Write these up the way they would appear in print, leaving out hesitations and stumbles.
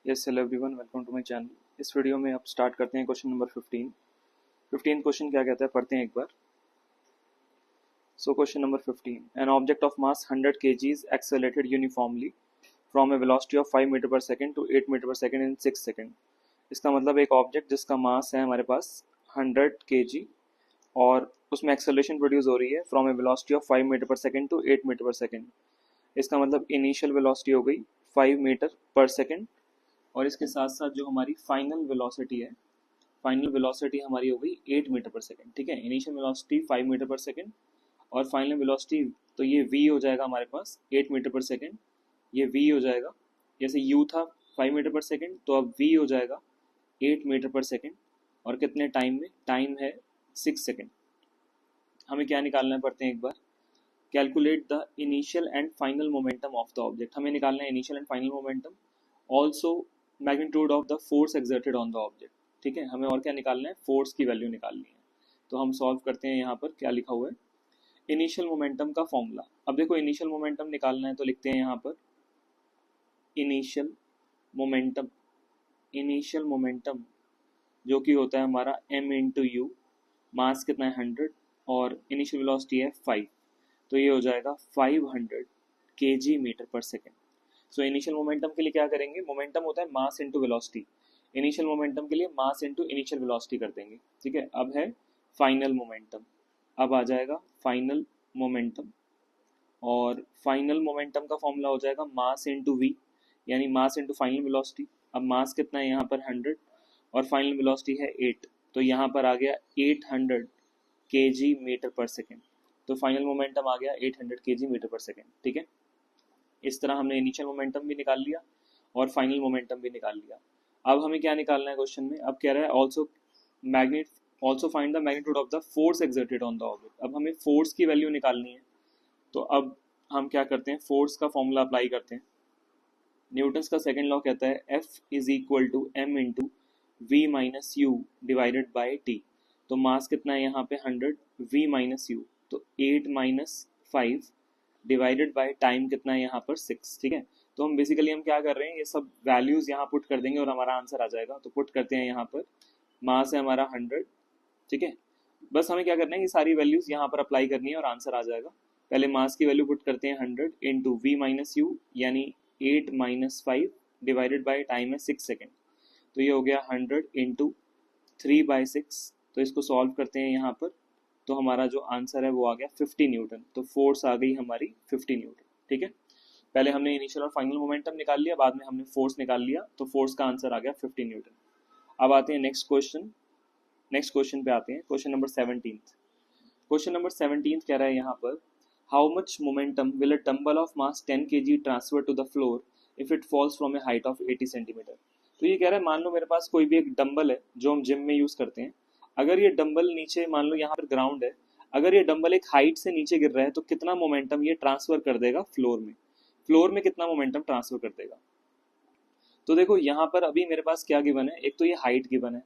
Yes hello everyone, welcome to my channel. इस video में अब स्टार्ट करते हैं क्वेश्चन नंबर 15। 15 क्वेश्चन क्या कहता है, पढ़ते हैं एक बार। So question number 15, an object of mass 100 kg accelerated uniformly from a velocity of 5 metre per second to 8 metre per second in 6 second. इसका मतलब एक ऑब्जेक्ट जिसका मास है हमारे पास 100 kg और उसमें एक्सेलरेशन प्रोड्यूस हो रही है from a velocity of 5 metre per second to 8 metre per second. इसका मतलब इनिशियल वेलोसिटी हो गई 5 मीटर पर सेकंड और इसके साथ साथ जो हमारी फाइनल वेलोसिटी है, फाइनल वेलोसिटी हमारी हो गई 8 मीटर पर सेकंड। ठीक है, initial velocity 5 metre per second और फाइनल वेलोसिटी, तो ये v हो जाएगा हमारे पास 8 मीटर पर सेकंड। ये v हो जाएगा, जैसे u था 5 मीटर पर सेकंड, तो अब v हो जाएगा 8 मीटर पर सेकंड। और कितने टाइम में? टाइम है 6 सेकंड। हमें क्या निकालना है, पढ़ते हैं एक बार। Calculate the initial and final momentum of the object. हमें निकालना है initial and final momentum, also magnitude of the force exerted on the object. ठीक है, हमें और क्या निकालना है, फोर्स की वैल्यू निकालनी है। तो हम सॉल्व करते हैं। यहाँ पर क्या लिखा हुआ है, इनिशियल मोमेंटम का फॉर्मूला। अब देखो इनिशियल मोमेंटम निकालना है तो लिखते हैं यहाँ पर इनिशियल मोमेंटम। इनिशियल मोमेंटम जो कि होता है हमारा m इंटू यू, मास कितना है 100 और इनिशियल वेलोसिटी है 5, तो ये हो जाएगा 500 kg metre per second. So initial momentum के लिए क्या करेंगे, मोमेंटम होता है mass into velocity. Initial momentum के लिए मास इंटू इनिशियल वेलोसिटी कर देंगे। ठीक है, अब है फाइनल मोमेंटम। अब आ जाएगा फाइनल मोमेंटम और फाइनल मोमेंटम का फॉर्मूला हो जाएगा मास इंटू वी, यानी मास इंटू फाइनल वेलोसिटी। अब मास कितना है यहाँ पर 100 और फाइनल वेलोसिटी है 8, तो यहाँ पर आ गया 800 kg मीटर पर सेकेंड। तो फाइनल मोमेंटम आ गया 800 kg मीटर पर सेकेंड। ठीक है, इस तरह हमने इनिशियल मोमेंटम भी निकाल लिया और फाइनल मोमेंटम भी निकाल लिया। अब हमें क्या निकालना है क्वेश्चन में, अब कह रहा है also find the magnitude of the force exerted on the object. अब हमें फोर्स की वैल्यू निकालनी है। तो अब हम क्या करते हैं, फोर्स का फॉर्मूला अप्लाई करते हैं। न्यूटन्स का सेकंड लॉ कहता है F is equal to M into V minus U divided by T. तो मास कितना है यहाँ पे 100, v माइनस यू, तो 8 माइनस 5 डिवाइडेड बाय टाइम कितना है यहाँ पर 6। ठीक है, तो हम बेसिकली हम क्या कर रहे हैं, ये सब वैल्यूज यहाँ पुट कर देंगे और हमारा आंसर आ जाएगा। तो पुट करते हैं यहाँ पर, मास है हमारा 100। ठीक है, बस हमें क्या करना है, ये सारी वैल्यूज यहाँ पर अप्लाई करनी है और आंसर आ जाएगा। पहले मास की वैल्यू पुट करते हैं 100 इंटू वी माइनस यू, यानी 8 माइनस 5 डिवाइडेड बाई टाइम है 6 सेकेंड। तो ये हो गया 100 इंटू 3/6। तो इसको सॉल्व करते हैं यहाँ पर, तो हमारा जो आंसर है वो आ गया 50 न्यूटन। तो फोर्स आ गई हमारी 50 न्यूटन। ठीक है, पहले हमने इनिशियल और फाइनल मोमेंटम निकाल लिया, बाद में हमने फोर्स निकाल लिया, तो फोर्स का आंसर आ गया 50 न्यूटन। अब आते हैं नेक्स्ट क्वेश्चन। नेक्स्ट क्वेश्चन पे आते हैं, क्वेश्चन नंबर 17। क्वेश्चन नंबर 17 कह रहा है यहाँ पर, how much momentum will a dumbbell of mass 10 kg transfer to the floor if it falls from a height of 80 centimetre. तो ये कह रहा है, मान लो मेरे पास कोई भी एक डंबल है जो हम जिम में यूज करते हैं। अगर ये डंबल नीचे, मान लो यहाँ पर ग्राउंड है, अगर ये डंबल एक हाइट से नीचे गिर रहा है तो कितना मोमेंटम ये ट्रांसफर कर देगा फ्लोर में। फ्लोर में कितना मोमेंटम ट्रांसफर कर देगा। तो देखो यहाँ पर अभी मेरे पास क्या गिवन है, एक तो ये हाइट गिवन है।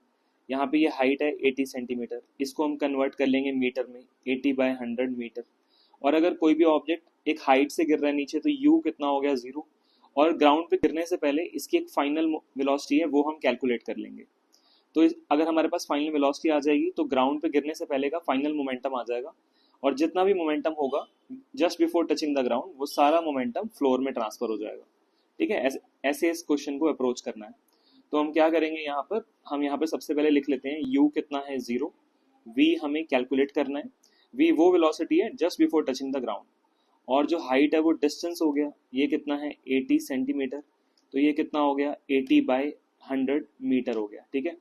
यहाँ पे ये हाइट है 80 सेंटीमीटर, इसको हम कन्वर्ट कर लेंगे मीटर में, 80/100 मीटर। और अगर कोई भी ऑब्जेक्ट एक हाइट से गिर रहा है नीचे, तो यू कितना हो गया 0। और ग्राउंड पे गिरने से पहले इसकी एक फाइनल वेलोसिटी है, वो हम कैलकुलेट कर लेंगे। तो अगर हमारे पास फाइनल वेलोसिटी आ जाएगी तो ग्राउंड पे गिरने से पहले का फाइनल मोमेंटम आ जाएगा, और जितना भी मोमेंटम होगा just before touching the ground, वो सारा मोमेंटम फ्लोर में ट्रांसफर हो जाएगा। ठीक है, ऐसे इस क्वेश्चन को अप्रोच करना है। तो हम क्या करेंगे, यहाँ पर हम यहाँ पर सबसे पहले लिख लेते हैं u कितना है 0, v हमें कैलकुलेट करना है। v वो वेलोसिटी है just before touching the ground, और जो हाइट है वो डिस्टेंस हो गया, ये कितना है 80 सेंटीमीटर, तो ये कितना हो गया 80/100 मीटर हो गया। ठीक है,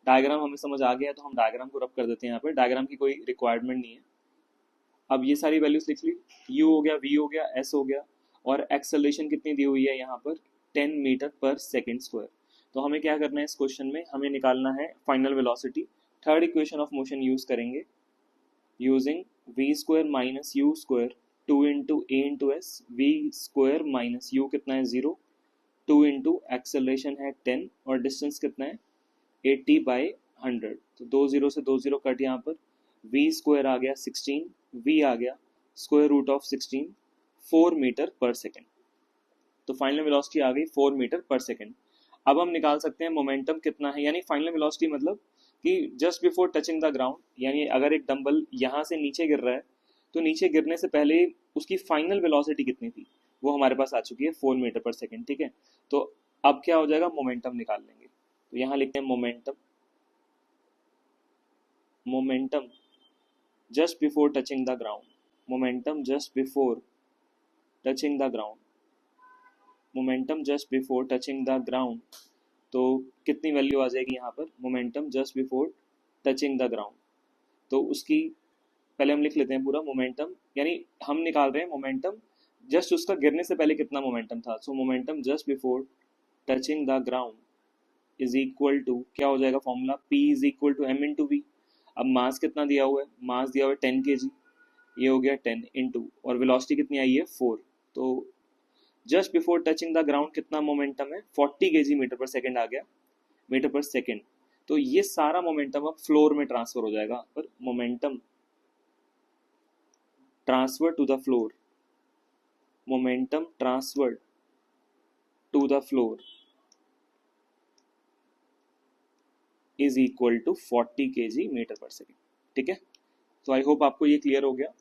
डायग्राम हमें समझ आ गया, तो हम डायग्राम को रब कर देते हैं। यहाँ पर डायग्राम की कोई रिक्वायरमेंट नहीं है। अब ये सारी वैल्यूज लिख ली, u हो गया, v हो गया, s हो गया, और एक्सेलरेशन कितनी दी हुई है यहाँ पर 10 मीटर पर सेकेंड स्क्वायर। तो हमें क्या करना है इस क्वेश्चन में, हमें निकालना है final velocity. Third equation of motion use करेंगे, using v square minus u square 2 into a into s. V square minus u कितना है 0, 2 इंटू एक्सेलरेशन है 10 और डिस्टेंस कितना है 80/100। तो 2 0 से 2 0 कट, यहाँ पर v स्क्वायर आ गया 16, v आ गया square root of 16, 4 metre per second. तो फाइनल वेलोसिटी आ गई 4 मीटर पर सेकेंड। अब हम निकाल सकते हैं मोमेंटम कितना है, यानी फाइनल वेलोसिटी मतलब कि just before touching the ground, यानी अगर एक डंबल यहाँ से नीचे गिर रहा है तो नीचे गिरने से पहले उसकी फाइनल वेलोसिटी कितनी थी वो हमारे पास आ चुकी है 4 मीटर पर सेकेंड। ठीक है, तो अब क्या हो जाएगा, मोमेंटम निकाल लेंगे। तो यहाँ लिखते हैं momentum, momentum just before touching the ground, momentum just before touching the ground, momentum just before touching the ground. तो कितनी वैल्यू आ जाएगी यहाँ पर, momentum just before touching the ground. तो उसकी पहले हम लिख लेते हैं पूरा मोमेंटम, यानी हम निकाल रहे हैं मोमेंटम जस्ट उसका गिरने से पहले कितना मोमेंटम था। So momentum just before touching the ground is equal to, क्या हो जाएगा formula, P is equal to m into V. अब मास कितना दिया हुआ है, मास दिया हुआ है 10 kg, ये हो गया 10 इंटू, और वेलोसिटी कितनी आई है 4। तो just before touching the ground कितना मोमेंटम है, 40 kg मीटर पर सेकेंड आ गया, मीटर पर सेकेंड। तो ये सारा मोमेंटम अब फ्लोर में ट्रांसफर हो जाएगा, पर momentum transfer to the floor, momentum transfer to the floor is equal to 40 kg metre per second. ठीक है, तो आई होप आपको ये क्लियर हो गया।